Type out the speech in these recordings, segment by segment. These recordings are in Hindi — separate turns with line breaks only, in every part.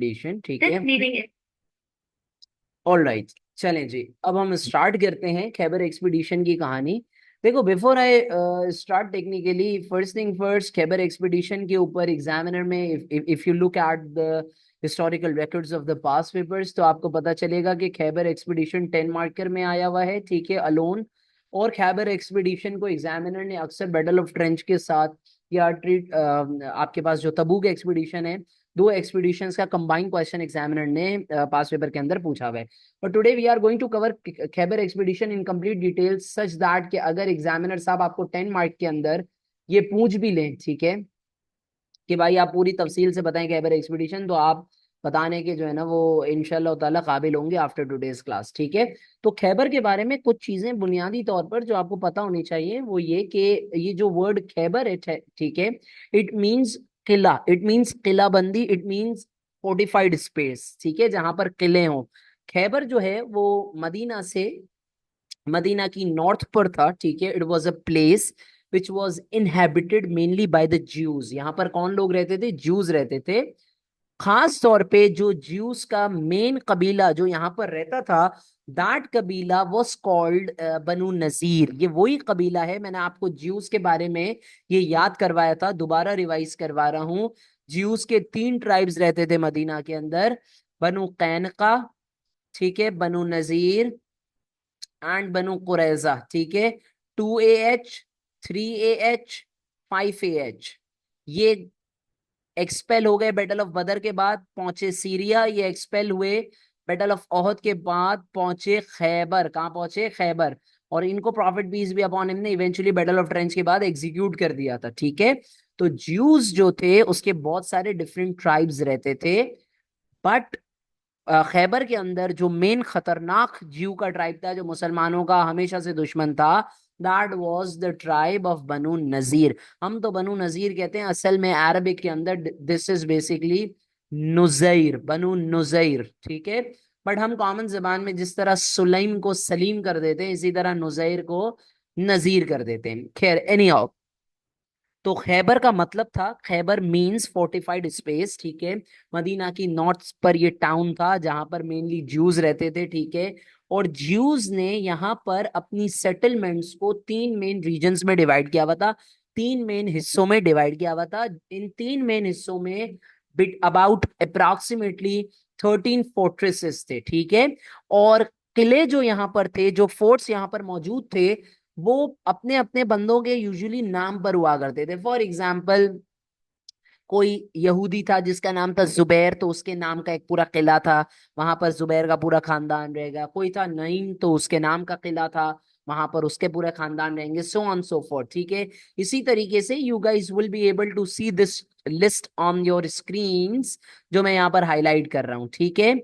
एक्सपीडिशन, ठीक है। ऑल राइट, चलें जी, अब हम स्टार्ट करते हैं खैबर एक्सपीडिशन की कहानी। देखो, before I start technically, first thing first, Khyber expedition के ऊपर एग्जामिनर में if you look at the historical records of the past papers, तो आपको पता चलेगा कि खैबर एक्सपीडिशन 10 मार्कर में आया हुआ है, ठीक है, अलोन। और खैबर एक्सपीडिशन को एग्जामिनर ने अक्सर बैटल ऑफ ट्रेंच के साथ या ट्रीट, आपके पास जो तबूक एक्सपीडिशन है, दो एक्सपीडिशंस का कंबाइंड क्वेश्चन एग्जामिनर ने पास पेपर के अंदर पूछा हुआ है। और today we are going to cover Khaibar expedition in complete detail, such that कि अगर एग्जामिनर साहब आपको 10 मार्क के अंदर ये पूछ भी लें, ठीक है, कि भाई आप पूरी तफसील से बताएं खैबर एक्सपीडिशन, तो आप बताने के जो है ना वो इंशाल्लाह ताला काबिल होंगे आफ्टर टुडेज क्लास, ठीक है। तो खैबर के बारे में कुछ चीजें बुनियादी तौर पर जो आपको पता होनी चाहिए वो ये कि ये जो वर्ड खैबर है, ठीक है, इट मींस किला, इट मींस किलाबंदी, इट मींस फोर्टिफाइड स्पेस, ठीक है, जहां पर किले हों। खैबर जो है वो मदीना से, मदीना की नॉर्थ पर था, ठीक है। It was a place which was inhabited mainly by the Jews. यहाँ पर कौन लोग रहते थे? ज्यूज रहते थे। खास तौर पे जो ज्यूस का मेन कबीला जो यहाँ पर रहता था, दैट कबीला वॉज कॉल्ड बनु नजीर। ये वही कबीला है, मैंने आपको ज्यूस के बारे में ये याद करवाया था, दोबारा रिवाइज करवा रहा हूँ। ज्यूस के 3 ट्राइब्स रहते थे मदीना के अंदर, बनु कैनका, ठीक है, बनु नजीर एंड बनु कुरैजा, ठीक है। 2 AH, 3 AH, 5 AH, ये एक्सपेल हो गए बैटल ऑफ बदर के बाद, पहुंचे सीरिया। ये एक्सपेल हुए बैटल ऑफ ओहद के बाद, पहुंचे खैबर। कहाँ पहुंचे? खैबर। और इनको profit peace be upon him ने इवेंचुअली बैटल ऑफ ट्रेंच के बाद एग्जीक्यूट कर दिया था, ठीक है। तो ज्यूज जो थे उसके बहुत सारे डिफरेंट ट्राइब्स रहते थे, बट खैबर के अंदर जो मेन खतरनाक ज्यू का ट्राइब था, जो मुसलमानों का हमेशा से दुश्मन था, that was the tribe of Banu Nazir. हम तो बनु नजीर कहते हैं, असल में अरबिक के अंदर दिस इज बेसिकली नुजैर, बनु नुजैर, ठीक है। बट हम कॉमन जबान में जिस तरह सुलैम को सलीम कर देते हैं, इसी तरह नुजैर को नजीर कर देते हैं। खैर, एनी हाउ, तो खैबर का मतलब था, खैबर मींस फोर्टिफाइड स्पेस, ठीक है। मदीना की नॉर्थ पर ये टाउन था जहां पर मेनली ज्यूज रहते थे, ठीक है। और ज्यूज ने यहाँ पर अपनी सेटलमेंट्स को 3 मेन रीजन्स में डिवाइड किया हुआ था, 3 मेन हिस्सों में डिवाइड किया हुआ था। इन 3 मेन हिस्सों में बिट अबाउट अप्रोक्सीमेटली 13 फोर्ट्रेसेस थे, ठीक है। और किले जो यहाँ पर थे, जो फोर्ट्स यहाँ पर मौजूद थे, वो अपने अपने बंदों के यूजुअली नाम पर हुआ करते थे। फॉर एग्जाम्पल, कोई यहूदी था जिसका नाम था जुबैर, तो उसके नाम का एक पूरा किला था, वहां पर जुबैर का पूरा खानदान रहेगा। कोई था नईम, तो उसके नाम का किला था, वहां पर उसके पूरे खानदान रहेंगे, सो ऑन सो फोर्थ, ठीक है। इसी तरीके से you guys will be able to see this list on your screens, जो मैं यहाँ पर हाईलाइट कर रहा हूँ, ठीक है।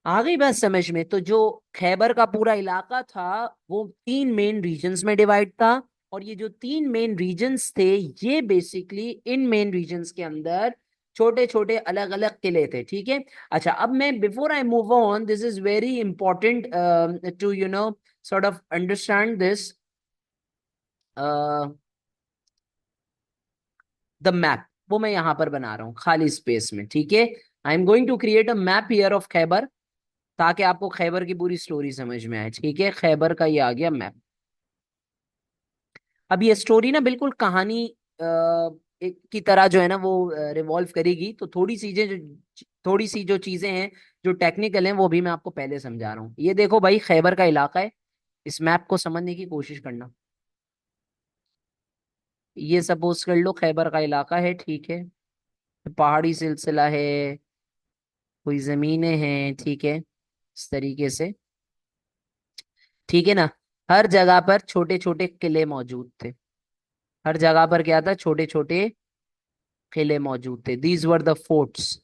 आ गई बात समझ में? तो जो खैबर का पूरा इलाका था वो 3 मेन रीजन्स में डिवाइड था, और ये जो 3 मेन रीजन्स थे, ये बेसिकली इन मेन रीजन्स के अंदर छोटे छोटे अलग अलग किले थे, ठीक है। अच्छा, अब मैं before I move on, this is very important to sort of understand this, the map, वो मैं यहाँ पर बना रहा हूँ खाली स्पेस में, ठीक है। I am going to create a map here of Khaibar, ताकि आपको खैबर की पूरी स्टोरी समझ में आए, ठीक है। खैबर का ये आ गया मैप। अब ये स्टोरी ना बिल्कुल कहानी एक की तरह जो है ना वो रिवॉल्व करेगी, तो थोड़ी सी जो चीजें हैं जो टेक्निकल हैं वो भी मैं आपको पहले समझा रहा हूँ। ये देखो भाई, खैबर का इलाका है, इस मैप को समझने की कोशिश करना। ये सपोज कर लो खैबर का इलाका है, ठीक है। पहाड़ी सिलसिला है, कोई जमीनें हैं, ठीक है, इस तरीके से, ठीक है ना। हर जगह पर छोटे छोटे किले मौजूद थे, हर जगह पर क्या था? छोटे छोटे किले मौजूद थे। दीज वर द फोर्ट्स,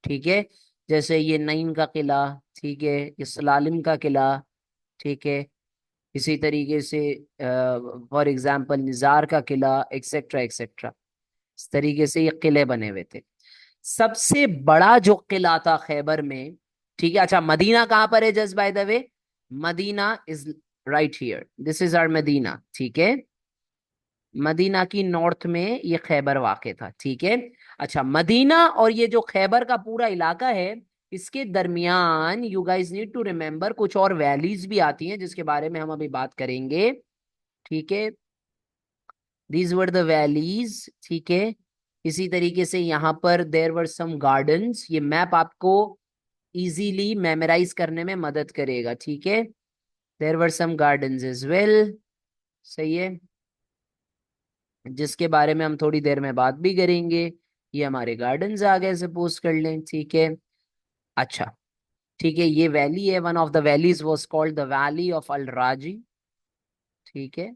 ठीक है। जैसे ये नईम का किला, ठीक है, ये सलालिम का किला, ठीक है। इसी तरीके से फॉर एग्जाम्पल निजार का किला, एक्सेट्रा एक्सेट्रा, इस तरीके से ये किले बने हुए थे। सबसे बड़ा जो किला था खैबर में, ठीक है। अच्छा, मदीना कहाँ पर है? Just by the way, Medina is right here, this is our Medina, ठीक है। मदीना की नॉर्थ में ये खैबर वाक़ था, ठीक है। अच्छा, मदीना और ये जो खैबर का पूरा इलाका है, इसके दरमियान you guys need to remember कुछ और वैलीज भी आती हैं जिसके बारे में हम अभी बात करेंगे। ठीक है, दीज वर द वैलीज। ठीक है, इसी तरीके से यहाँ पर देयर वर सम गार्डन्स। ये मैप आपको इजीली मेमोराइज करने में मदद करेगा। ठीक है, there were some gardens as well. सही है, जिसके बारे में हम थोड़ी देर में बात भी करेंगे। ये हमारे गार्डन्स आ गए, सपोज कर लें। ठीक है, अच्छा, ठीक है, ये वैली है, one of the valleys was called the valley of Al Raji. ठीक है,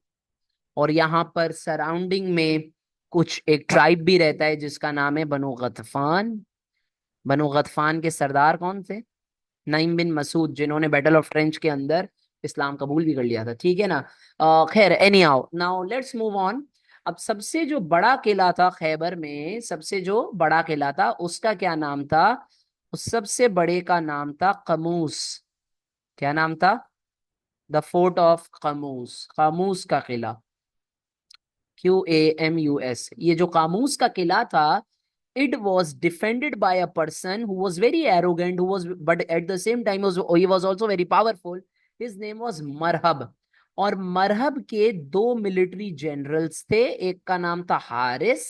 और यहाँ पर सराउंडिंग में कुछ एक ट्राइब भी रहता है जिसका नाम है बनु गतफान। बनु गतफान के सरदार कौन थे? नईम बिन मसूद, जिन्होंने बैटल ऑफ ट्रेंच के अंदर इस्लाम कबूल भी कर लिया था। ठीक है ना। खैर, any how, now let's move on. अब सबसे जो बड़ा किला था खैबर में, सबसे जो बड़ा किला था उसका क्या नाम था? उस सबसे बड़े का नाम था कमूस। क्या नाम था? The fort of Qamus, Qamus का किला। QAMUS। ये जो कामूस का किला था, it was defended by a person who was very arrogant, who was but at the same time he was also very powerful. His name was Marhab. और मरहब के दो मिलिट्री जनरल्स थे, एक का नाम था हारिस,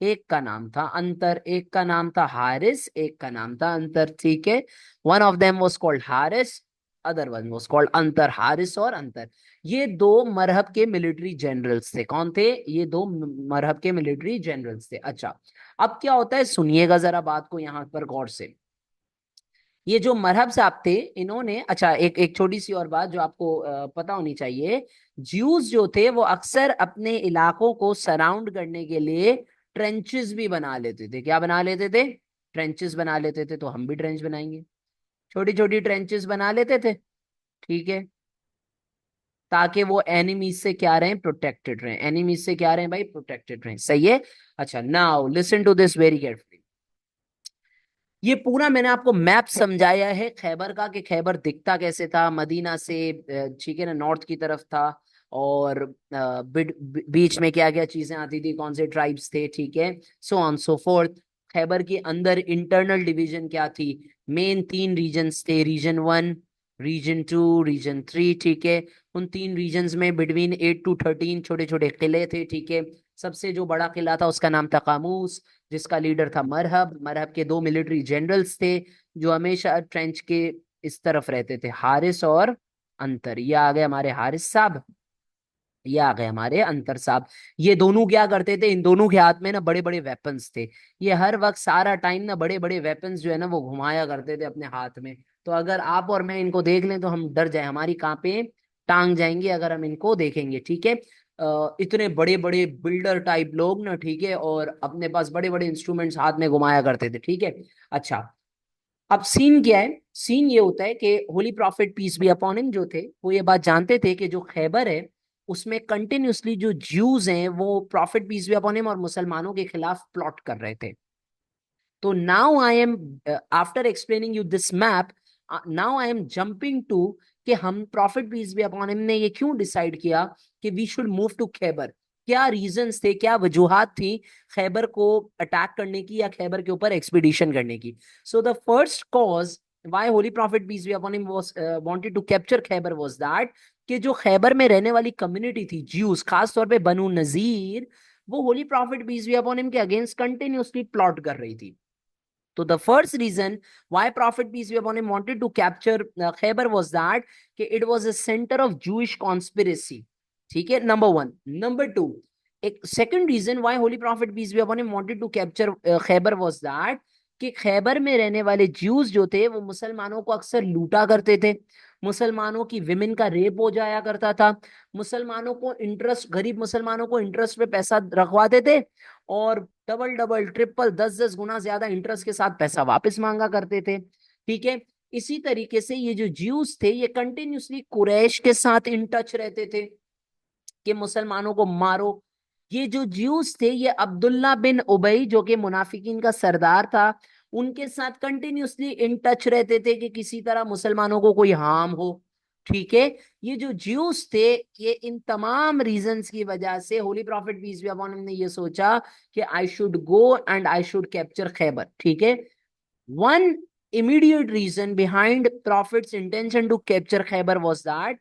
एक का नाम था अंतर। एक का नाम था हारिस, एक का नाम था अंतर। ठीक है, one of them was called Haris, other one was called अंतर। हारिस और अंतर, ये दो मरहब के मिलिट्री जनरल्स थे। कौन थे ये दो मरहब के मिलिट्री जनरल्स थे? अच्छा, अब क्या होता है, सुनिएगा जरा बात को यहां पर गौर से। ये जो मरहब साहब थे, इन्होंने, अच्छा, एक एक छोटी सी और बात जो आपको पता होनी चाहिए। ज्यूज जो थे वो अक्सर अपने इलाकों को सराउंड करने के लिए ट्रेंचेस भी बना लेते थे। क्या बना लेते थे? ट्रेंचेस बना लेते थे। तो हम भी ट्रेंच बनाएंगे, छोटी छोटी ट्रेंचेस बना लेते थे। ठीक है, ताकि वो एनिमीज से क्या रहे, प्रोटेक्टेड रहे। एनिमीज से क्या रहे भाई, प्रोटेक्टेड रहे। सही है। अच्छा, now listen to this very carefully. ये पूरा मैंने आपको मैप समझाया है खैबर का, कि खैबर दिखता कैसे था मदीना से। ठीक है ना, नॉर्थ की तरफ था। और बीच में क्या क्या चीजें आती थी, कौन से ट्राइब्स थे। ठीक है, so on so fourth. Khyber के अंदर इंटरनल डिवीजन क्या थी? मेन तीन रीजन्स थे, रीजन 1, रीजन 2, रीजन 3। ठीक है, उन तीन रीजन्स में बिटवीन 8 to 13 छोटे छोटे किले थे। ठीक है, सबसे जो बड़ा किला था उसका नाम था कामूस, जिसका लीडर था मरहब। मरहब के दो मिलिट्री जनरल्स थे जो हमेशा ट्रेंच के इस तरफ रहते थे, हारिस और अंतर। ये आ गए हमारे हारिस साहब, ये आ गए हमारे अंतर साहब। ये दोनों क्या करते थे, इन दोनों के हाथ में ना बड़े बड़े वेपन्स थे। ये हर वक्त सारा टाइम ना बड़े बड़े वेपन्स जो है ना वो घुमाया करते थे अपने हाथ में। तो अगर आप और मैं इनको देख लें तो हम डर जाए, हमारी कांपे टांग जाएंगी अगर हम इनको देखेंगे। ठीक है, इतने बड़े बड़े बिल्डर टाइप लोग ना, ठीक है, और अपने पास बड़े बड़े इंस्ट्रूमेंट्स हाथ में घुमाया करते थे। ठीक है, अच्छा, अब सीन क्या है? सीन ये होता है कि holy prophet peace be upon him जो थे, वो ये बात जानते थे कि जो खैबर है उसमें कंटिन्यूसली जो ज्यूज हैं वो prophet peace be upon him और मुसलमानों के खिलाफ प्लॉट कर रहे थे। तो now I am, after explaining you this map, now I am jumping to कि हम prophet peace be upon him ने ये क्यों डिसाइड किया कि we should move to Khaibar. क्या रीजंस थे, क्या वजूहात थी खैबर को अटैक करने की या खैबर के ऊपर एक्सपीडिशन करने की? So the first cause why holy prophet peace be upon him was wanted to capture Khaibar was that, कि जो खैबर में रहने वाली कम्युनिटी थी ज्यूज, खास तौर पे बनु नजीर, वो holy prophet peace be upon him के अगेंस्ट कंटिन्यूसली प्लॉट कर रही थी। So the first reason why Prophet peace be upon him wanted to capture Khaybar was that it was a center of Jewish conspiracy. ठीक है, number one. Number two, एक second reason why Holy Prophet peace be upon him wanted to capture Khaybar was that कि खैबर में रहने वाले ज्यूज जो थे वो मुसलमानों को अक्सर लूटा करते थे। मुसलमानों की विमेन का रेप हो जाया करता था। मुसलमानों को इंटरेस्ट, गरीब मुसलमानों को इंटरेस्ट पे पैसा रखवाते थे और डबल डबल ट्रिपल 10-10 गुना ज्यादा इंटरेस्ट के साथ पैसा वापस मांगा करते थे। ठीक है, इसी तरीके से ये जो ज्यूज थे ये कंटिन्यूसली कुरैश के साथ इन टच रहते थे कि मुसलमानों को मारो। ये जो ज्यूस थे ये अब्दुल्ला बिन उबई जो कि मुनाफिकीन का सरदार था, उनके साथ कंटिन्यूसली इन टच रहते थे कि किसी तरह मुसलमानों को कोई हार्म हो। ठीक है। ये जो ज्यूस थे, ये इन तमाम रीजंस की वजह से holy prophet peace be upon him ने ये सोचा कि I should go and I should capture Khaibar. ठीक है। One immediate reason behind prophet's intention to capture Khaibar was that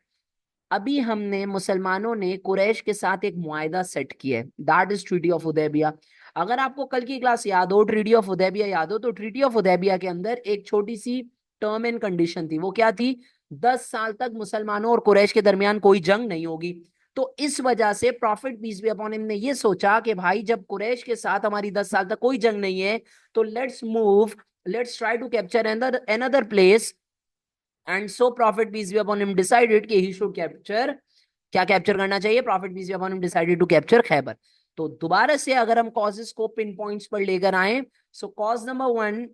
अभी हमने मुसलमानों ने कुरैश के साथ एक मुआहदा सेट किया है, that is treaty of Hudaibiya. अगर आपको कल की क्लास याद हो, ट्रीटी ऑफ हुदैबिया याद हो, तो ट्रीटी ऑफ हुदैबिया के अंदर एक छोटी सी टर्म एंड कंडीशन थी। वो क्या थी? 10 साल तक मुसलमानों और कुरैश के दरमियान कोई जंग नहीं होगी। तो इस वजह से prophet peace be upon him ने ये सोचा कि भाई जब कुरैश के साथ हमारी 10 साल तक कोई जंग नहीं है, तो let's try to capture another place। And so prophet peace be upon him decided कि ही शुड कैप्चर, क्या कैप्चर करना चाहिए? Prophet peace be upon him decided to capture Khaibar. तो दोबारा से अगर हम कॉजेस को पिन पॉइंट्स पर लेकर आए, सो कॉज नंबर वन,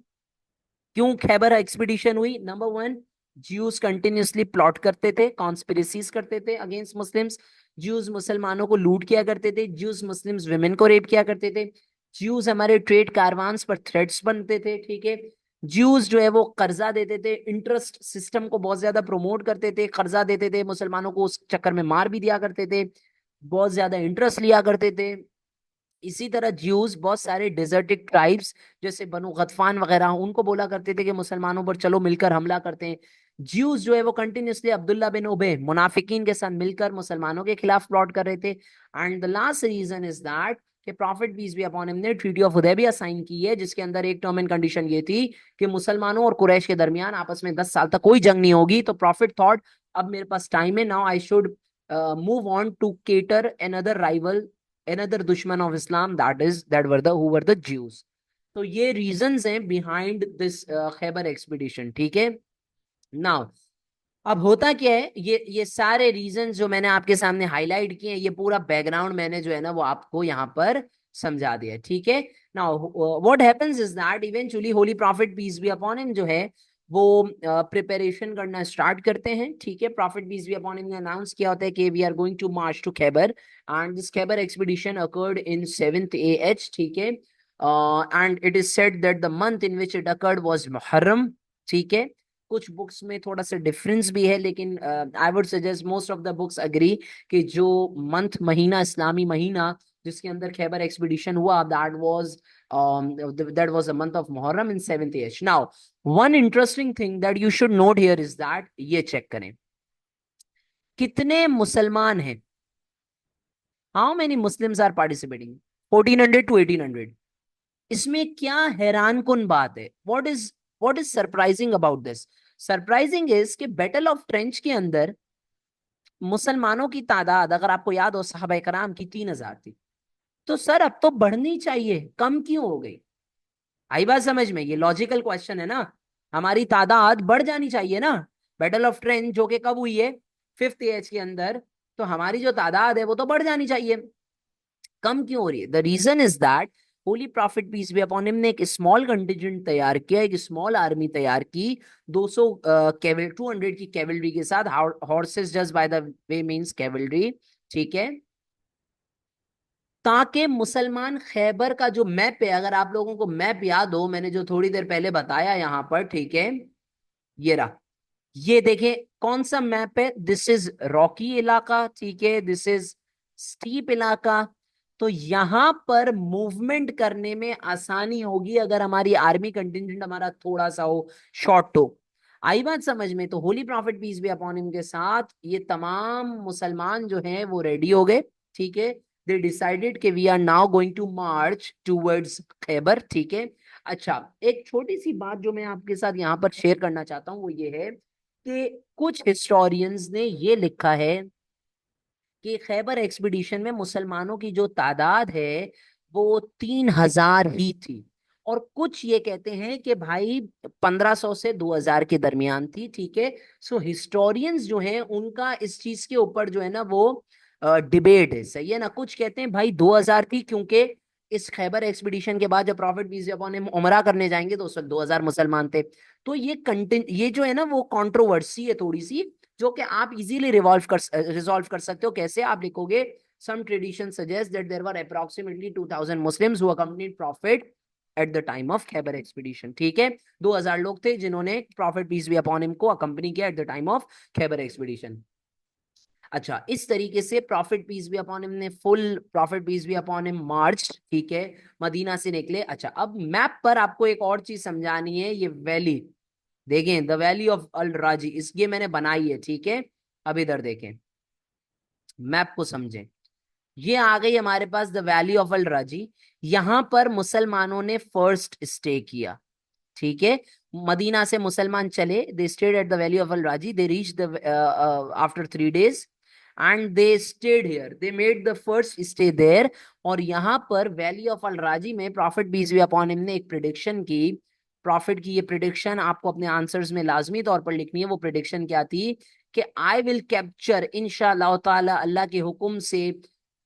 क्यों खैबर एक्सपीडिशन हुई? Number one, Jews continuously plot करते थे, कॉन्स्पिरेसीज करते थे अगेंस्ट मुस्लिम्स। ज्यूज मुसलमानों को लूट किया करते थे। ज्यूज मुस्लिम्स विमेन को रेप किया करते थे। ज्यूज हमारे ट्रेड कारवान्स पर थ्रेट्स बनते थे। ठीक है। ज्यूज जो है वो कर्जा देते थे, इंटरेस्ट सिस्टम को बहुत ज्यादा प्रमोट करते थे, कर्जा देते थे मुसलमानों को, उस चक्कर में मार भी दिया करते थे, बहुत ज्यादा इंटरेस्ट लिया करते थे। इसी तरह ज्यूज बहुत सारे डिजर्टिक ट्राइब्स जैसे बनु गतफान वगैरह, उनको बोला करते थे कि मुसलमानों पर चलो मिलकर हमला करते हैं। ज्यूज जो है वो कंटिन्यूसली अब्दुल्ला बिन उबे मुनाफिकीन के साथ मिलकर मुसलमानों के खिलाफ प्लॉट कर रहे थे। And the last reason is that कि prophet peace be upon him ने ट्रीटी ऑफ हुदैबिया साइन की है, जिसके अंदर एक टर्म एंड कंडीशन ये थी कि मुसलमानों और कुरैश के दरमियान आपस में 10 साल तक कोई जंग नहीं होगी। तो प्रॉफिट थॉट अब मेरे पास टाइम है, now I should move on to cater another rival, another दुश्मन of Islam, that were the Jews। तो ये रीजंस हैं बिहाइंड दिस खैबर एक्सपीडिशन। ठीक है। नाउ अब होता क्या है, ये सारे रीजंस जो मैंने आपके सामने हाईलाइट किए हैं, ये पूरा बैकग्राउंड मैंने जो है ना वो आपको यहाँ पर समझा दिया। ठीक है। Now what happens is that eventually holy prophet peace be upon him जो है वो प्रिपरेशन करना स्टार्ट करते हैं। ठीक है। Prophet peace be upon him ने अनाउंस किया होता है कि we are going to march to Khaibar, and this Khyber expedition occurred in 7th AH। ठीक है। And it is said that the month in which it occurred was Muharram. ठीक है। कुछ बुक्स में थोड़ा सा डिफरेंस भी है, लेकिन I would suggest most of the books agree कि जो मंथ, महीना, इस्लामी महीना जिसके अंदर खैबर एक्सपीडिशन हुआ, that was a month of Muharram in 7th AH। Now, one interesting thing that you should note here is that, ये चेक करें कितने मुसलमान हैं, how many Muslims are participating, 1400 to 1800। इसमें क्या हैरान कुन बात है? What is surprising about this? Surprising is कि बैटल ऑफ ट्रेंच के अंदर मुसलमानों की तादाद, अगर आपको याद हो, सहाबा कराम की 3000 थी। तो सर अब तो बढ़नी चाहिए, कम क्यों हो गई? आई बात समझ में? ये लॉजिकल क्वेश्चन है ना। हमारी तादाद बढ़ जानी चाहिए ना। बैटल ऑफ ट्रेंच जो कि कब हुई है? 5th AH के अंदर। तो हमारी जो तादाद है वो तो बढ़ जानी चाहिए, कम क्यों हो रही है? The reason is that holy prophet peace be upon him ने एक स्मॉल कंटिजेंट तैयार किया, एक स्मॉल आर्मी तैयार की, 200 200 की कैवलरी के साथ, horses just by the way means cavalry. ठीक है। ताकि मुसलमान खैबर का जो मैप है, अगर आप लोगों को मैप याद हो, मैंने जो थोड़ी देर पहले बताया यहां पर, ठीक है, ये रहा, ये देखें कौन सा मैप है। दिस इज रॉकी इलाका, ठीक है, दिस इज स्टीप इलाका। तो यहां पर मूवमेंट करने में आसानी होगी अगर हमारी आर्मी कंटिजेंट हमारा थोड़ा सा हो, शॉर्ट हो। आई बात समझ में? तो holy prophet peace be upon him के साथ ये तमाम मुसलमान जो हैं वो रेडी हो गए। ठीक है। दे डिसाइडेड कि we are now going to march towards Khaibar. ठीक है। अच्छा, एक छोटी सी बात जो मैं आपके साथ यहाँ पर शेयर करना चाहता हूँ वो ये है कि कुछ हिस्टोरियंस ने ये लिखा है कि खैबर एक्सपीडिशन में मुसलमानों की जो तादाद है वो 3000 ही थी, और कुछ ये कहते हैं कि भाई 1500 से 2000 के दरमियान थी। ठीक है। सो हिस्टोरियंस जो हैं उनका इस चीज के ऊपर जो है ना वो डिबेट है, सही है ना। कुछ कहते हैं भाई 2000 थी, क्योंकि इस खैबर एक्सपीडिशन के बाद जब prophet peace be upon him उमरा करने जाएंगे तो उस वक्त 2000 मुसलमान थे। तो ये जो है ना वो कंट्रोवर्सी है थोड़ी सी, जो कि आप इजीली रिजॉल्व कर सकते हो। कैसे? आप लिखोगे some traditions suggest that there were approximately 2000 Muslims who accompanied Prophet at the time of Khyber expedition. ठीक है, 2000 लोग थे जिन्होंने prophet peace be upon him को अकंपनी किया at the time of Khyber expedition. अच्छा, इस तरीके से prophet peace be upon him ने full prophet peace be upon him march, ठीक है, मदीना से निकले। अच्छा, अब मैप पर आपको एक और चीज समझानी है, ये वैली देखें, द वैली ऑफ अल राजी, इसके मैंने बनाई है, ठीक है। अब इधर देखें, मैप को समझें, ये आ गई हमारे पास द वैली ऑफ अल राजी। यहां पर मुसलमानों ने फर्स्ट स्टे किया, ठीक है। मदीना से मुसलमान चले, they stayed at the valley of Al Raji, they reach the after 3 days and they stayed here, they made the first stay there. और यहाँ पर वैली ऑफ अल राजी में prophet peace be upon him ने एक प्रिडिक्शन की, प्रॉफिट की ये प्रिडिक्शन आपको अपने आंसर्स में लाजमी तौर पर लिखनी है। वो प्रिडिक्शन क्या थी कि आई विल कैप्चर इंशाअल्लाह ताला, अल्लाह के हुक्म से,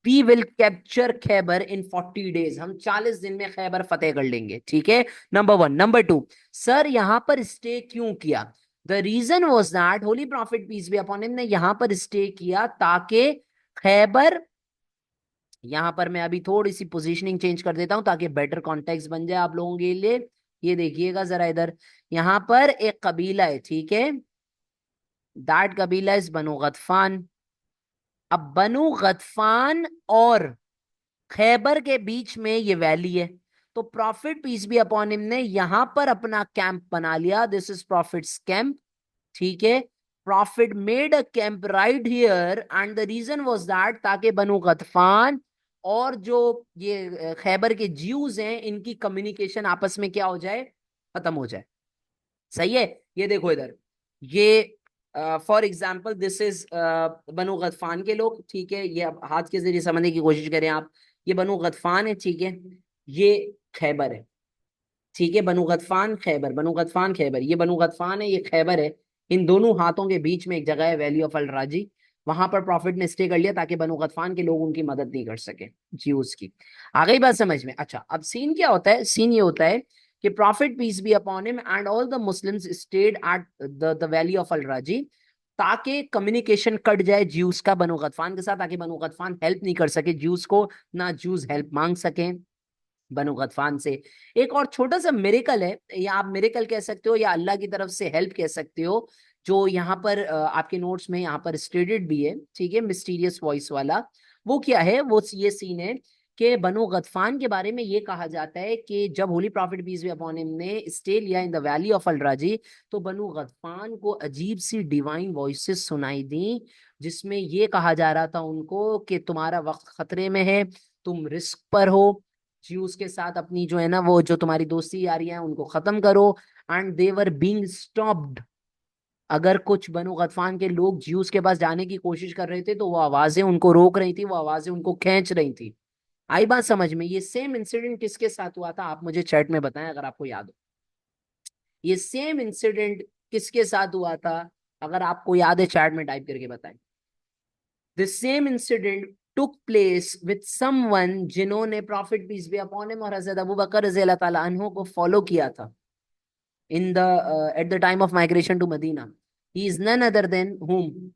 we will capture Khaibar in 40 days, हम 40 दिन में खैबर फतेह कर लेंगे, ठीक है। Number one. Number two, sir यहां पर स्टे क्यों किया? The reason was that holy prophet peace be upon him ने यहां पर स्टे किया ताकि खैबर, यहां पर मैं अभी थोड़ी सी पोजीशनिंग चेंज कर देता हूं ताकि बेटर कॉन्टेक्स्ट बन जाए आप लोगों के लिए। ये देखिएगा जरा इधर, यहां पर एक कबीला है, ठीक है, दैट कबीला इज बनु गतफान। अब बनु गतफान और खैबर के बीच में ये वैली है, तो prophet peace be upon him ने यहां पर अपना कैंप बना लिया, दिस इज प्रॉफिट्स कैंप, ठीक है। Prophet made a camp right here and the reason was that ताकि बनु गतफान और जो ये खैबर के ज्यूज हैं इनकी कम्युनिकेशन आपस में क्या हो जाए, खत्म हो जाए। सही है, ये देखो इधर, ये फॉर एग्जाम्पल दिस इज बनु गतफान के लोग, ठीक है, ये अब हाथ के जरिए समझने की कोशिश करें आप, ये बनु गतफान है, ठीक है, ये खैबर है, ठीक है, बनु गतफान खैबर, बनु गतफान खैबर, ये बनु गतफान है, ये खैबर है, इन दोनों हाथों के बीच में एक जगह है वैली ऑफ अल राजी, वहां पर प्रॉफिट ने स्टे कर लिया ताकि बनु गतफान के लोग उनकी मदद नहीं कर सके ज्यूज की। आ गई बात समझ में? अच्छा, अब सीन क्या होता है, सीन ये होता है कि prophet peace be upon him and all the Muslims stayed at the valley of Al Raji ताकि कम्युनिकेशन कट जाए ज्यूज का बनु गतफान के साथ, ताकि बनु गतफान हेल्प नहीं कर सके ज्यूज को, ना ज्यूज हेल्प मांग सके बनु गतफान से। एक और छोटा सा मेरेकल है, या आप मेरेकल कह सकते हो या अल्लाह की तरफ से हेल्प कह सकते हो, जो यहाँ पर आपके नोट्स में यहाँ पर स्टेटेड भी है, ठीक है, मिस्टीरियस वॉइस वाला। वो क्या है, वो ये सीन है कि बनु गतफान के बारे में ये कहा जाता है कि जब holy prophet peace be upon him ने स्टे लिया in the valley of Al Raji, तो बनु गतफान को अजीब सी डिवाइन वॉइसेस सुनाई दी, जिसमें ये कहा जा रहा था उनको कि तुम्हारा वक्त खतरे में है, तुम रिस्क पर हो, ज्यूस के साथ अपनी जो है ना वो जो तुम्हारी दोस्ती यारी है उनको खत्म करो। And they were being stopped, अगर कुछ बनु गतफान के लोग ज्यूस के पास जाने की कोशिश कर रहे थे तो वो आवाजें उनको रोक रही थी, वो आवाजें उनको खींच रही थी। आई बात समझ में? ये सेम इंसिडेंट किसके साथ हुआ था, आप मुझे चैट में बताएं अगर आपको याद हो। ये सेम इंसिडेंट किसके साथ हुआ था, अगर आपको याद है चैट में टाइप करके बताएं। The same incident took place with someone जिन्होंने prophet peace be upon him और हजरत अबू बकर रज़ी अल्लाह ताला अन्हु को फॉलो किया था in the at the time of migration to Medina. He is none other than whom,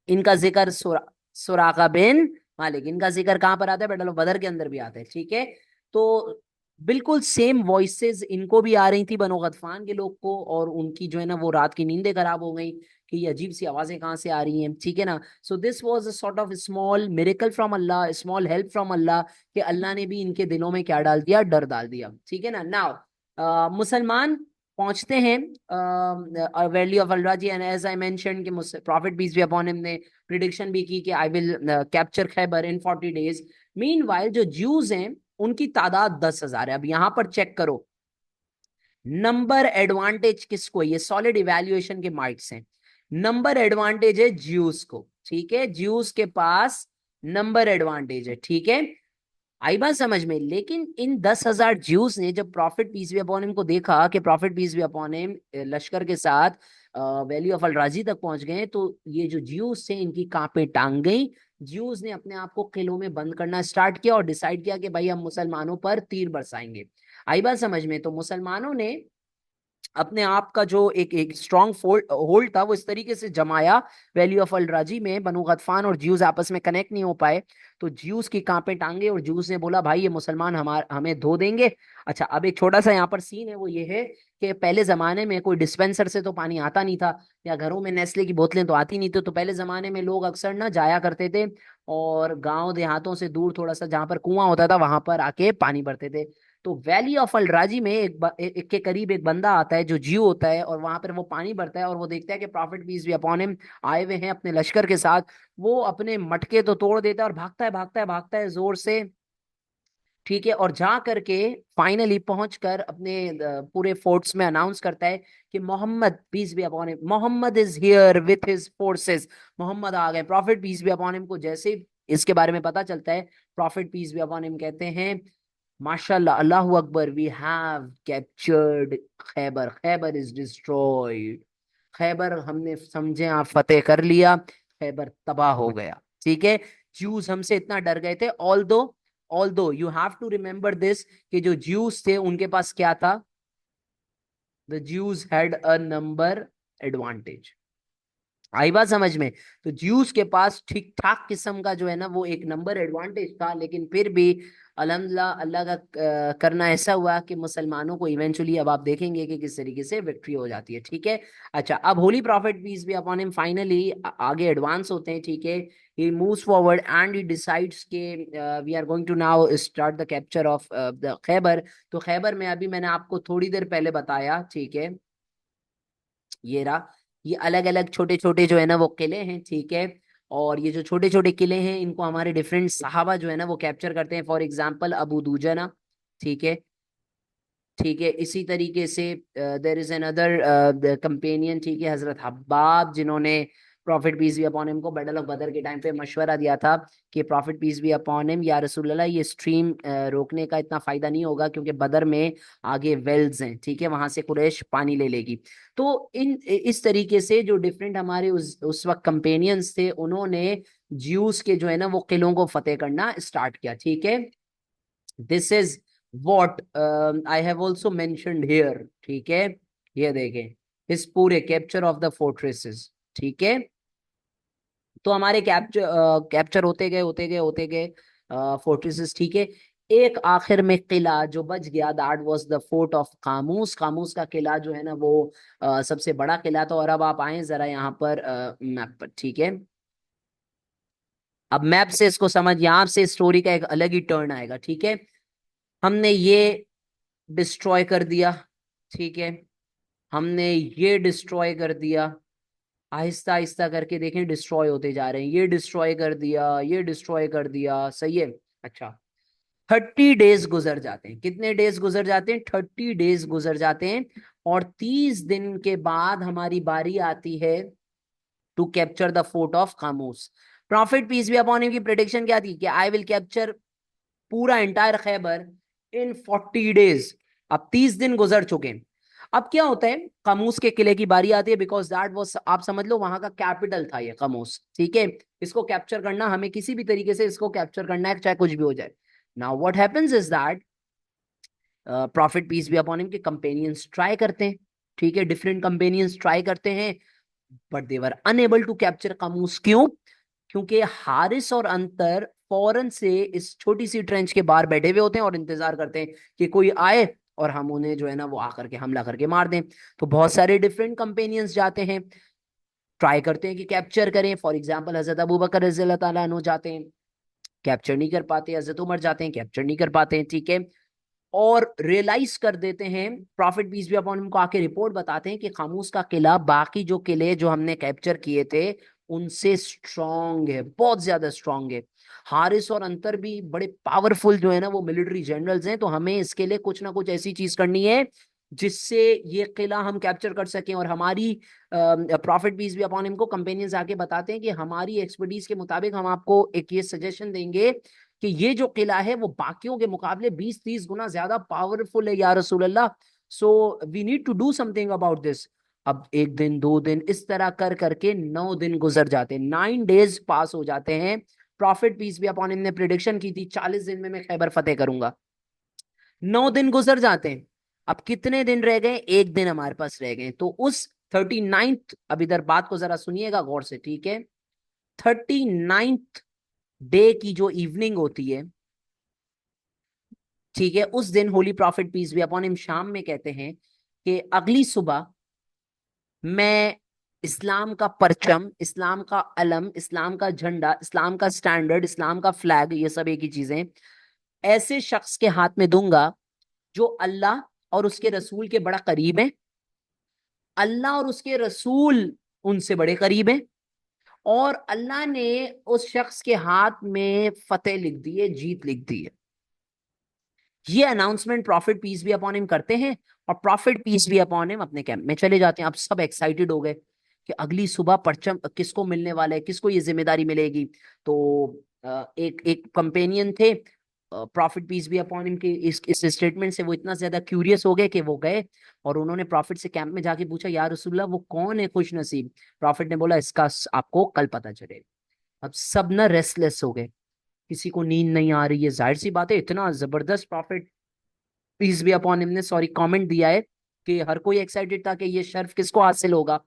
इनका जिक्र सुराका बिन मालिक, इनका जिक्र कहां पर आता है बेटा, बदर के अंदर भी आता है, ठीक है। तो बिल्कुल सेम वॉइसेस इनको भी आ रही थी बनो गतफान के लोग को, और उनकी जो है ना वो रात की नींदें खराब हो गई कि ये अजीब सी आवाजें कहाँ से आ रही हैं, ठीक है ना। So this was a sort of small miracle from Allah, small help from Allah, कि अल्लाह ने भी इनके दिलों में क्या डाल दिया, डर डाल दिया, ठीक है ना। नाउ मुसलमान पहुंचते हैं valley of Allah ji, and as I mention कि prophet peace be upon him ने प्रिडिक्शन भी की कि I will capture Khaibar in 40 days। Meanwhile जो ज्यूज हैं उनकी तादाद 10,000 है। अब यहां पर चेक करो नंबर एडवांटेज किसको, ये सॉलिड इवैल्यूएशन के मार्क्स हैं, नंबर एडवांटेज है ज्यूस को, ठीक है, ज्यूस के पास नंबर एडवांटेज है, ठीक है। आई बात समझ में? लेकिन इन 10,000 ज्यूस ने जब prophet peace be upon him को देखा कि prophet peace be upon him लश्कर के साथ वैली ऑफ अल राजी तक पहुंच गए, तो ये जो ज्यूस थे इनकी कांपे टांग गई। ज्यूस ने अपने आप को किलों में बंद करना स्टार्ट किया और डिसाइड किया कि भाई हम मुसलमानों पर तीर बरसाएंगे। आई बात समझ में? तो मुसलमानों ने अपने आप का जो एक एक स्ट्रॉन्ग होल्ड था वो इस तरीके से जमाया वैली ऑफ अल राजी में। बनु गतफान और ज्यूज आपस में कनेक्ट नहीं हो पाए, तो ज्यूज की कांपे टांगे और ज्यूज ने बोला भाई ये मुसलमान हमें धो देंगे। अच्छा, अब एक छोटा सा यहाँ पर सीन है, वो ये है कि पहले जमाने में कोई डिस्पेंसर से तो पानी आता नहीं था, या घरों में नेस्ले की बोतलें तो आती नहीं थी, तो पहले जमाने में लोग अक्सर ना जाया करते थे और गांव देहातों से दूर थोड़ा सा जहां पर कुआं होता था वहां पर आके पानी भरते थे। तो वैली ऑफ अलराजी में एक के करीब एक बंदा आता है जो जीव होता है, और वहां पर वो पानी भरता है और वो देखता है कि prophet peace be upon him आए हुए हैं अपने लश्कर के साथ। वो अपने मटके तो तोड़ देता है और भागता है भागता है भागता है जोर से, ठीक है, और जा करके फाइनली पहुंच कर अपने पूरे फोर्ट्स में अनाउंस करता है कि Muhammad peace be upon him, Muhammad is here with his forces, Muhammad आ गए। Prophet peace be upon him को जैसे ही इसके बारे में पता चलता है, prophet peace be upon him कहते हैं माशाल्लाह, अल्लाहू अकबर, we have captured Khaibar, Khaibar is destroyed, Khaibar हमने समझे आप फतेह कर लिया, खैबर तबाह हो गया। ठीक है, ज्यूज हमसे इतना डर गए थे। Although you have to remember this कि जो ज्यूज थे उनके पास क्या था, the Jews had a number advantage. आई बात समझ में? तो ज्यूस के पास ठीक ठाक किस्म का जो है ना वो एक नंबर एडवांटेज था, लेकिन फिर भी अल्हम्दुलिल्लाह अल्लाह का करना ऐसा हुआ कि मुसलमानों को इवेंचुअली, अब आप देखेंगे कि किस तरीके से विक्ट्री हो जाती है। ठीक है, अच्छा, अब holy prophet peace be upon him finally आगे एडवांस होते हैं। ठीक है, he moves forward and he decides के we are going to now start the capture of the Khaibar. तो खैबर में अभी मैंने आपको थोड़ी देर पहले बताया, ठीक है, ये रहा, ये अलग अलग छोटे छोटे जो है ना वो किले हैं। ठीक है, और ये जो छोटे छोटे किले हैं इनको हमारे डिफरेंट सहाबा जो है ना वो कैप्चर करते हैं। फॉर एग्जाम्पल अबू दुजना, ठीक है, ठीक है, इसी तरीके से देर इज अनदर कंपेनियन, ठीक है, हजरत हब्बाब, जिन्होंने prophet peace be upon him को बैटल ऑफ बदर के टाइम पे मशवरा दिया था कि prophet peace be upon him, या रसूल अल्लाह, ये स्ट्रीम रोकने का इतना फायदा नहीं होगा क्योंकि बदर में आगे वेल्स हैं, ठीक है, वहां से कुरैश पानी ले लेगी। तो इस तरीके से जो डिफरेंट हमारे उस वक्त कंपेनियंस थे, उन्होंने ज्यूस के जो है ना वो किलों को फतेह करना स्टार्ट किया। ठीक है, this is what I have also mentioned here. ठीक है, ये देखें इस पूरे कैप्चर ऑफ द फोर्ट्रेसेस। ठीक है, तो हमारे कैप्चर होते गए होते गए होते गए फोर्ट्रेसेस। ठीक है, एक आखिर में किला जो बच गया, that was the fort of Qamus. Qamus का किला जो है ना वो सबसे बड़ा किला था। और अब आप आए जरा यहाँ पर मैप पर। ठीक है, अब मैप से इसको समझ, यहाँ से स्टोरी का एक अलग ही टर्न आएगा। ठीक है, हमने ये डिस्ट्रॉय कर दिया, ठीक है, हमने ये डिस्ट्रॉय कर दिया, आहिस्ता आहिस्ता करके देखें डिस्ट्रॉय होते जा रहे हैं, ये डिस्ट्रॉय कर दिया, ये डिस्ट्रॉय कर दिया, सही है। अच्छा, 30 डेज गुजर जाते हैं, कितने डेज गुजर जाते हैं, 30 डेज गुजर जाते हैं, और 30 दिन के बाद हमारी बारी आती है to capture the fort of खामोश। Prophet peace be upon him की प्रेडिक्शन क्या थी कि आई विल कैप्चर पूरा एंटायर खैबर इन 40 डेज। अब 30 दिन गुजर चुके हैं। अब क्या होता है, कमूस के किले की बारी आती है, बिकॉज दैट वाज, आप समझ लो, वहां का कैपिटल था ये कमूस। ठीक है, इसको कैप्चर करना, हमें किसी भी तरीके से इसको कैप्चर करना है, चाहे कुछ भी हो जाए। Now what happens is that prophet peace be upon him के कंपेनियंस ट्राई करते हैं, ठीक है, डिफरेंट कंपेनियंस ट्राई करते हैं, but they were unable to capture Qamus. क्यों? क्योंकि हारिस और अंतर फौरन से इस छोटी सी ट्रेंच के बाहर बैठे हुए होते हैं और इंतजार करते हैं कि कोई आए और हम उन्हें जो है ना वो आकर के हमला करके मार दें। तो बहुत सारे डिफरेंट कंपेनियंस जाते हैं, ट्राई करते हैं कि कैप्चर करें। फॉर एग्जाम्पल हजरत अबू बकर रज़ी अल्लाह ताला अन्हु जाते हैं, कैप्चर नहीं कर पाते, हजरत उमर जाते हैं, कैप्चर नहीं कर पाते हैं। ठीक है, और रियलाइज कर देते हैं, प्रॉफिट पीस भी अपॉन उनको आके रिपोर्ट बताते हैं कि खामोश का किला बाकी जो किले जो हमने कैप्चर किए थे उनसे स्ट्रांग है, बहुत ज्यादा स्ट्रांग है। हारिस और अंतर भी बड़े पावरफुल जो है ना वो मिलिट्री जनरल्स हैं, तो हमें इसके लिए कुछ ना कुछ ऐसी चीज करनी है जिससे ये किला हम कैप्चर कर सकें। और हमारी प्रॉफिट पीस भी अपॉन इनको कंपेनियंस आके बताते हैं कि हमारी एक्सपर्टीज के मुताबिक हम आपको एक ये सजेशन देंगे कि ये जो किला है वो बाकियों के मुकाबले 20-30 गुना ज्यादा पावरफुल है या रसूल Allah, so we need to do something about this. अब एक दिन, 2 दिन, इस तरह कर करके 9 दिन गुजर जाते हैं, 9 डेज पास हो जाते हैं। प्रॉफिट पीस भी अपॉन ने प्रिडिक्शन की थी 40 दिन में मैं खैबर फतेह करूंगा। 9 दिन गुजर जाते हैं, अब कितने दिन रह गए, एक दिन हमारे पास रह गए, तो उस 39th, अब इधर बात को जरा सुनिएगा गौर से, ठीक है। 39th डे की जो इवनिंग होती है, ठीक है, उस दिन holy prophet peace be upon him शाम में कहते हैं कि अगली सुबह मैं इस्लाम का परचम, इस्लाम का अलम, इस्लाम का झंडा, इस्लाम का स्टैंडर्ड, इस्लाम का फ्लैग, ये सब एक ही चीजें, ऐसे शख्स के हाथ में दूंगा जो अल्लाह और उसके रसूल के बड़ा करीब है, अल्लाह और उसके रसूल उनसे बड़े करीब हैं, और अल्लाह ने उस शख्स के हाथ में फतेह लिख दी है, जीत लिख दी है। ये announcement profit peace be upon him करते हैं, और prophet peace be upon him अपने कैंप में चले जाते हैं। अब सब एक्साइटेड हो गए कि अगली सुबह परचम किसको मिलने वाला है, किसको ये जिम्मेदारी मिलेगी। तो एक एक कंपेनियन थे profit peace be upon him के, इस स्टेटमेंट से वो इतना ज्यादा क्यूरियस हो गए कि वो गए और उन्होंने प्रॉफिट से कैंप में जाके पूछा, या रसूलल्लाह वो कौन है खुश नसीब। प्रॉफिट ने बोला, इसका आपको कल पता चलेगा। अब सब ना रेस्टलेस हो गए, किसी को नींद नहीं आ रही है, जाहिर सी बात है, इतना जबरदस्त profit peace be upon him ने सॉरी कमेंट दिया है कि हर कोई एक्साइटेड था कि ये शर्फ किसको हासिल होगा।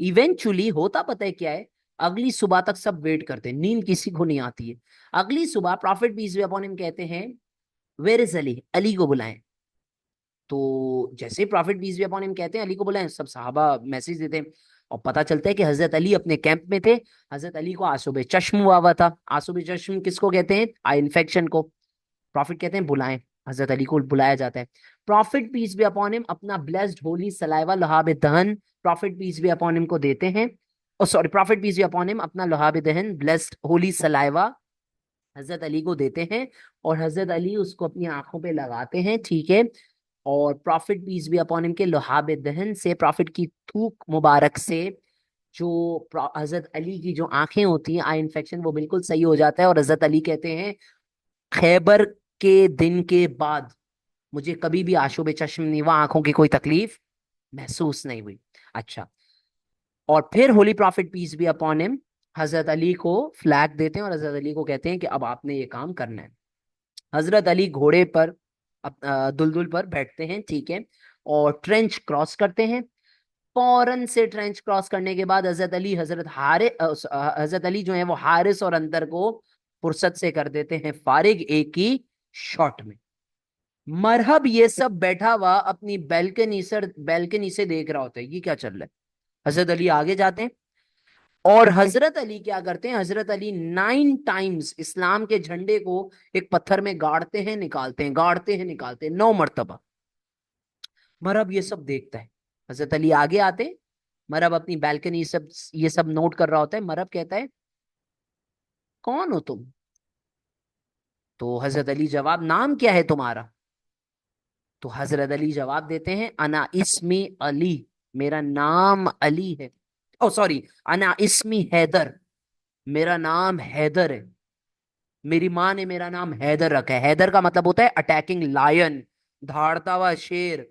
इवेंचुअली होता पता है क्या है, अगली सुबह तक सब वेट करते हैं, नींद किसी को नहीं आती है। अगली सुबह profit peace be upon him कहते हैं, वेयर इज अली, अली को बुलाएं। तो जैसे ही profit peace be upon him कहते हैं अली को बुलाएं, सब सहाबा मैसेज देते हैं, और पता चलता है कि हजरत अली अपने कैंप में थे। हजरत अली को आसूबे चश्म हुआ था। आसूबे चश्म किसको कहते हैं, आई इन्फेक्शन को। प्रॉफिट कहते हैं बुलाएं, हजरत अली को बुलाया जाता है। Prophet peace be upon him अपना ब्लेस्ड होली सलाइवा लहाब दहन profit peace be upon him को देते हैं। ओ sorry, profit peace be upon him अपना लहाब दहन ब्लेस्ड होली सलाइवा हजरत अली को देते हैं, और हजरत अली उसको अपनी आंखों पे लगाते हैं, ठीक है। और prophet peace be upon him के लहाब दहन से, प्रॉफिट की थूक मुबारक से, जो हजरत अली की जो आंखें होती हैं, आई इन्फेक्शन, वो बिल्कुल सही हो जाता है। और हजरत अली कहते हैं, खैबर के दिन के बाद मुझे कभी भी आशुब चश्म नहीं हुआ, आंखों की कोई तकलीफ महसूस नहीं हुई। अच्छा, और फिर Holi prophet peace be upon him हजरत अली को फ्लैग देते हैं और हजरत अली को कहते हैं कि अब आपने ये काम करना है। हजरत अली घोड़े पर दुलदुल पर बैठते हैं, ठीक है, और ट्रेंच क्रॉस करते हैं। फौरन से ट्रेंच क्रॉस करने के बाद हजरत अली हजरत अली जो है वो हारिस और अंतर को फुर्सत से कर देते हैं फारिग, एक ही शॉट में। मरहब ये सब बैठा हुआ अपनी बैल्कनी से देख रहा होता है ये क्या चल रहा है। हजरत अली आगे जाते हैं, और हजरत अली क्या करते हैं, हजरत अली 9 टाइम्स इस्लाम के झंडे को एक पत्थर में गाड़ते हैं निकालते हैं, गाड़ते हैं निकालते हैं, 9 मरतबा। मरहब ये सब देखता है। हजरत अली आगे आते हैं, मरहब अपनी बैल्कनी सब ये सब नोट कर रहा होता है। मरहब कहता है, कौन हो तुम? तो हजरत अली जवाब, नाम क्या है तुम्हारा? तो हजरत अली जवाब देते हैं, अना इस्मी अली, मेरा नाम अली है। ओ सॉरी, अना इस्मी हैदर, मेरा नाम हैदर है। मेरी माँ ने मेरा नाम हैदर रखा है। हैदर का मतलब होता है अटैकिंग लायन, धाड़ता हुआ शेर।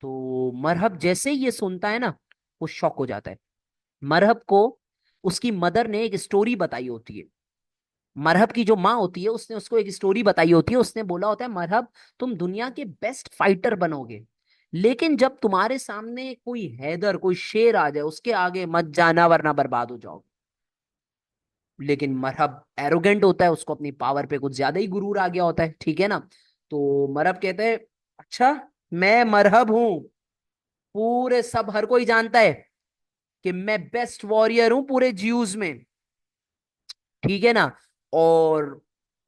तो मरहब जैसे ही ये सुनता है ना, वो शॉक हो जाता है। मरहब को उसकी मदर ने एक स्टोरी बताई होती है। मरहब की जो माँ होती है उसने उसको एक स्टोरी बताई होती है। उसने बोला होता है, मरहब तुम दुनिया के बेस्ट फाइटर बनोगे, लेकिन जब तुम्हारे सामने कोई हैदर, कोई शेर आ जाए, उसके आगे मत जाना वरना बर्बाद हो जाओगे। लेकिन मरहब एरोगेंट होता है, उसको अपनी पावर पे कुछ ज्यादा ही गुरूर आ गया होता है, ठीक है ना। तो मरहब कहते हैं, अच्छा, मैं मरहब हूं, पूरे सब हर कोई जानता है कि मैं बेस्ट वॉरियर हूं पूरे ज्यूज में, ठीक है ना। और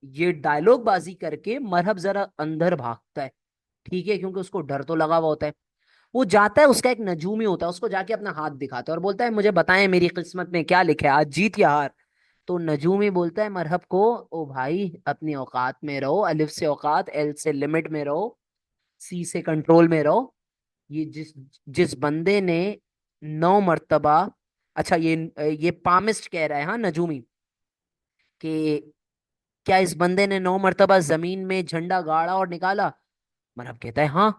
ये डायलॉग बाजी करके मरहब जरा अंदर भागता है, ठीक है, क्योंकि उसको डर तो लगा हुआ होता है। वो जाता है, उसका एक नजूमी होता है, उसको जाके अपना हाथ दिखाता है और बोलता है, मुझे बताएं मेरी किस्मत में क्या लिखा है, आज जीत या हार। तो नजूमी बोलता है मरहब को, ओ भाई अपनी औकात में रहो, अलिफ से औकात, एल से लिमिट में रहो, सी से कंट्रोल में रहो। ये जिस जिस बंदे ने 9 मरतबा, अच्छा ये पामिस्ट कह रहा है, हाँ नजूमी, कि क्या इस बंदे ने 9 मरतबा जमीन में झंडा गाड़ा और निकाला? मरहब कहता है हाँ।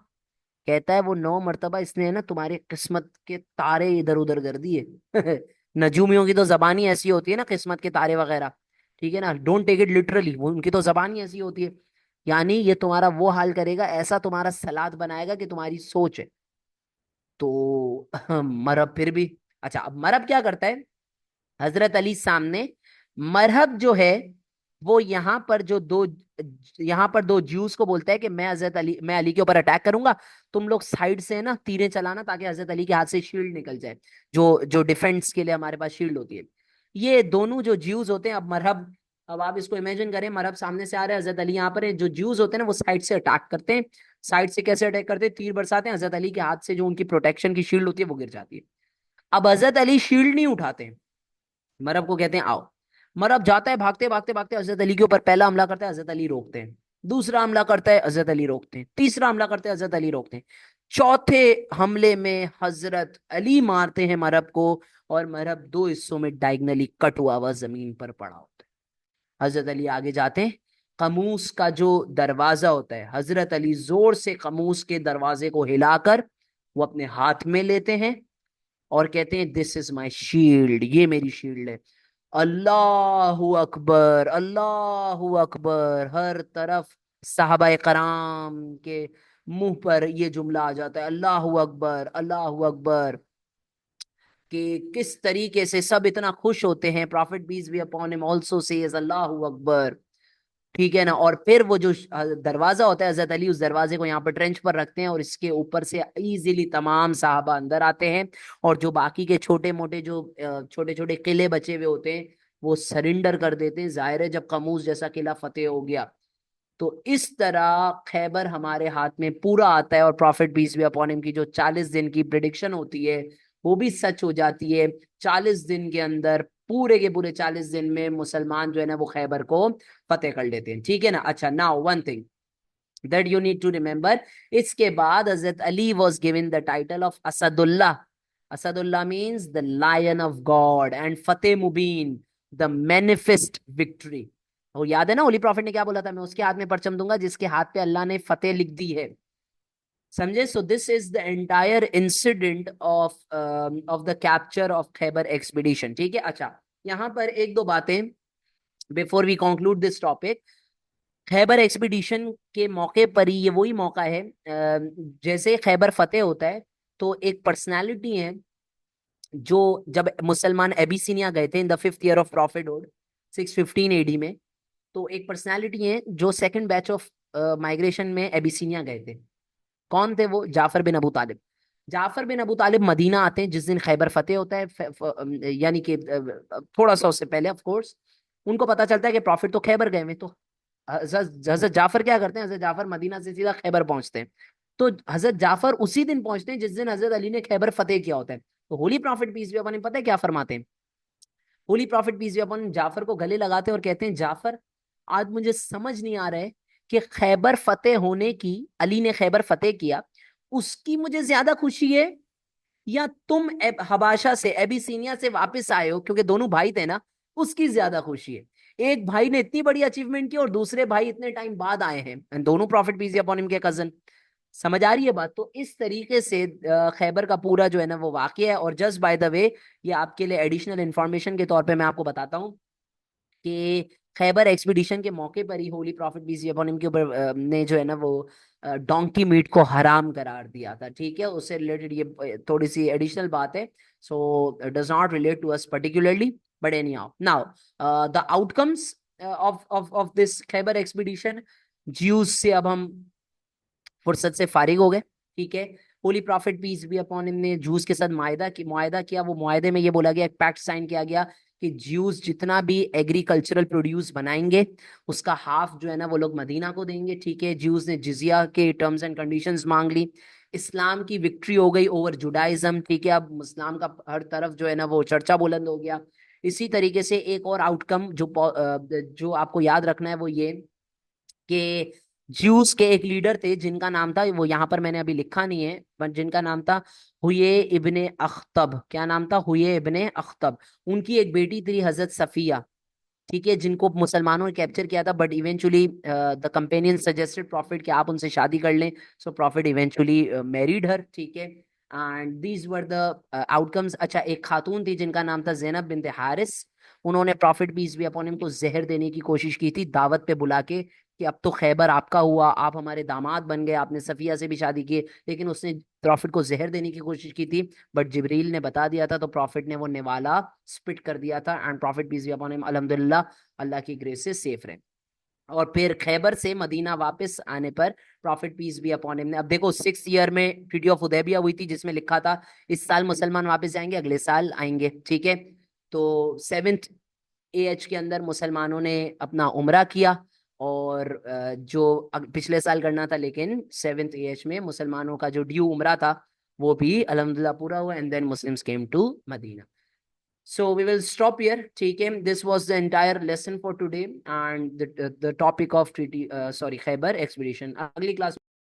कहता है, वो 9 मरतबा इसने ना तुम्हारी किस्मत के तारे इधर उधर कर दिए। नजूमियों की तो जबानी ऐसी होती है ना, किस्मत के तारे वगैरह, ठीक है ना, डोंट टेक इट लिटरली, वो उनकी तो जबानी ऐसी होती है। यानी ये तुम्हारा वो हाल करेगा, ऐसा तुम्हारा सलाद बनाएगा कि तुम्हारी सोच है। तो मरहब फिर भी, अच्छा अब मरहब क्या करता है, हजरत अली सामने, मरहब जो है वो यहाँ पर दो ज्यूस को बोलता है कि मैं अली के ऊपर अटैक करूंगा, तुम लोग साइड से ना तीरें चलाना ताकि हजरत अली के हाथ से शील्ड निकल जाए, जो जो डिफेंस के लिए हमारे पास शील्ड होती है। ये दोनों जो ज्यूस होते हैं, अब मरहब, अब आप इसको इमेजिन करें, मरहब सामने से आ रहे हैं, हजरत अली यहाँ पर है, जो ज्यूस होते हैं ना वो साइड से अटैक करते हैं। साइड से कैसे अटैक करते हैं, तीर बरसाते हैं, हजरत अली के हाथ से जो उनकी प्रोटेक्शन की शील्ड होती है वो गिर जाती है। अब हजरत अली शील्ड नहीं उठाते हैं, मरहब को कहते हैं आओ। मरहब जाता है, भागते भागते भागते हजरत अली के ऊपर पहला हमला करता है, हजरत अली रोकते हैं। दूसरा हमला करता है, हजरत अली रोकते हैं। तीसरा हमला करते हैं, हजरत अली रोकते हैं। चौथे हमले में हजरत अली मारते हैं मरहब को, और मरहब दो हिस्सों में डायगनली कट हुआ हुआ जमीन पर पड़ा होता है। हजरत अली आगे जाते हैं, कमूस का जो दरवाजा होता है, हजरत अली जोर से कमूस के दरवाजे को हिलाकर वो अपने हाथ में लेते हैं और कहते हैं दिस इज माई शील्ड, ये मेरी शील्ड है। अल्लाहु अकबर, अल्लाहु अकबर, हर तरफ साहबा कराम के मुंह पर ये जुमला आ जाता है, अल्लाहु अकबर, अल्लाहु अकबर, कि किस तरीके से सब इतना खुश होते हैं। Prophet peace be upon him also says अल्लाहु अकबर, ठीक है ना। और फिर वो जो दरवाजा होता है, हजरत अली उस दरवाजे को यहाँ पर ट्रेंच पर रखते हैं और इसके ऊपर से इजीली तमाम साहबा अंदर आते हैं। और जो बाकी के छोटे मोटे जो छोटे छोटे किले बचे हुए होते हैं वो सरेंडर कर देते हैं, जाहिर है जब कमूस जैसा किला फतेह हो गया। तो इस तरह खैबर हमारे हाथ में पूरा आता है, और prophet peace be upon him की जो 40 दिन की प्रिडिक्शन होती है वो भी सच हो जाती है। 40 दिन के अंदर, पूरे के पूरे 40 दिन में मुसलमान जो है ना वो खैबर को फतेह कर लेते हैं, ठीक है ना। अच्छा, now one thing that you need to remember, इसके बाद Hazrat Ali was given the title of Asadullah. Asadullah means the lion of God, and Fateh Mubeen, the manifest victory. और याद है ना होली प्रॉफिट ने क्या बोला था, मैं उसके हाथ में परचम दूंगा जिसके हाथ पे अल्लाह ने फतेह लिख दी है, समझे। So this is the entire incident of the capture of Khyber expedition, ठीक है। अच्छा, यहाँ पर एक दो बातें before we conclude this topic. Khaibar expedition के मौके पर ही, ये वही मौका है जैसे खैबर फतेह होता है तो एक पर्सनालिटी है जो, जब मुसलमान एबिसिनिया गए थे in the 5th year of prophethood 615 AD में, तो एक पर्सनालिटी है जो सेकंड बैच ऑफ माइग्रेशन में एबिसिनिया गए थे। कौन थे वो? Jafar bin Abu Talib. Jafar bin Abu Talib Medina आते हैं जिस दिन खैबर फतेह होता है, यानी कि थोड़ा सा उससे पहले ऑफ कोर्स। उनको पता चलता है कि प्रॉफिट तो खैबर गए हैं, तो हजरत हजरत जाफर क्या करते हैं, हजरत जाफर मदीना से सीधा खैबर पहुंचते हैं। तो हजरत जाफर उसी दिन पहुंचते हैं जिस दिन हजरत अली ने खैबर फतेह किया होता है। तो होली प्रॉफिट पीस भी अपन पता है क्या फरमाते हैं, होली प्रॉफिट पीस भी अपन जाफर को गले लगाते हैं और कहते हैं जाफर, आज मुझे समझ नहीं आ रहा है कि खैबर फतेह होने की, अली ने खैबर फतेह किया उसकी मुझे ज्यादा खुशी है, या तुम हबाशा से, एबिसीनिया से वापस आए हो, क्योंकि दोनों भाई थे ना, उसकी ज्यादा खुशी है। एक भाई ने इतनी बड़ी अचीवमेंट की और दूसरे भाई इतने टाइम बाद आए हैं, and दोनों प्रॉफिट पीस अपॉन हिम के कजन। समझ आ रही है बात? तो इस तरीके से खैबर का पूरा जो है ना वो वाकया है। और जस्ट बाय द वे, ये आपके लिए एडिशनल इंफॉर्मेशन के तौर पे मैं आपको बताता हूँ कि खैबर एक्सपीडिशन के मौके पर ही holy prophet peace upon him के ऊपर ने जो है ना वो डोंकी मीट को हराम करार दिया था, ठीक है। उससे रिलेटेड ये थोड़ी सी एडिशनल बात है, so does not relate to us particularly, but anyhow now the outcomes of this Khyber expedition, Jews से अब हम फुर्सत से फारिग हो गए, ठीक है। Holy prophet peace be upon him ने जूस के साथ मुआयदा किया। वो मुआयदे में ये बोला गया, एक पैक्ट साइन किया गया कि ज्यूस जितना भी एग्रीकल्चरल प्रोड्यूस बनाएंगे उसका हाफ जो है ना वो लोग मदीना को देंगे, ठीक है। ज्यूस ने जिजिया के टर्म्स एंड कंडीशंस मांग ली। इस्लाम की विक्ट्री हो गई ओवर जुडाइज्म, ठीक है। अब इस्लाम का हर तरफ जो है ना वो चर्चा बुलंद हो गया। इसी तरीके से एक और आउटकम जो आपको याद रखना है वो ये कि ज्यूस के एक लीडर थे जिनका नाम था, वो यहाँ पर मैंने अभी लिखा नहीं है, पर जिनका नाम था हुये इब्ने अख्तब। क्या नाम था? हुये इब्ने अख्तब। उनकी एक बेटी थी हजरत सफिया, ठीक है, जिनको मुसलमानों ने कैप्चर किया था, but eventually the companion suggested profit कि आप उनसे शादी कर लें। सो प्रॉफिट इवेंचुअली मैरिड हर, ठीक है। And these were the outcomes. अच्छा, एक खातून थी जिनका नाम था जैनब बिनते हारिस। उन्होंने profit peace be upon him को जहर देने की कोशिश की थी दावत पे बुला के, कि अब तो खैबर आपका हुआ, आप हमारे दामाद बन गए, आपने सफिया से भी शादी की। लेकिन उसने प्रॉफिट को जहर देने की कोशिश की थी, बट जिब्रील ने बता दिया था, तो प्रॉफिट ने वो निवाला स्पिट कर दिया था, and prophet peace be upon him अल्हम्दुलिल्लाह अल्लाह की ग्रेस से सेफ रहे। और फिर खैबर से मदीना वापस आने पर profit peace be upon him ने, अब देखो 6th ईयर में ट्रीटी ऑफ हुदैबिया हुई थी, जिसमें लिखा था इस साल मुसलमान वापस जाएंगे, अगले साल आएंगे, ठीक है। तो 7th AH के अंदर मुसलमानों ने अपना उम्रा किया, और जो पिछले साल करना था, लेकिन 7th AH में मुसलमानों का जो ड्यू उम्रा था वो भी अल्हम्दुलिल्लाह पूरा हुआ, and then Muslims came to Medina. So we will stop here. TK, this was the entire lesson for today and the topic of Khyber expedition. अगली क्लास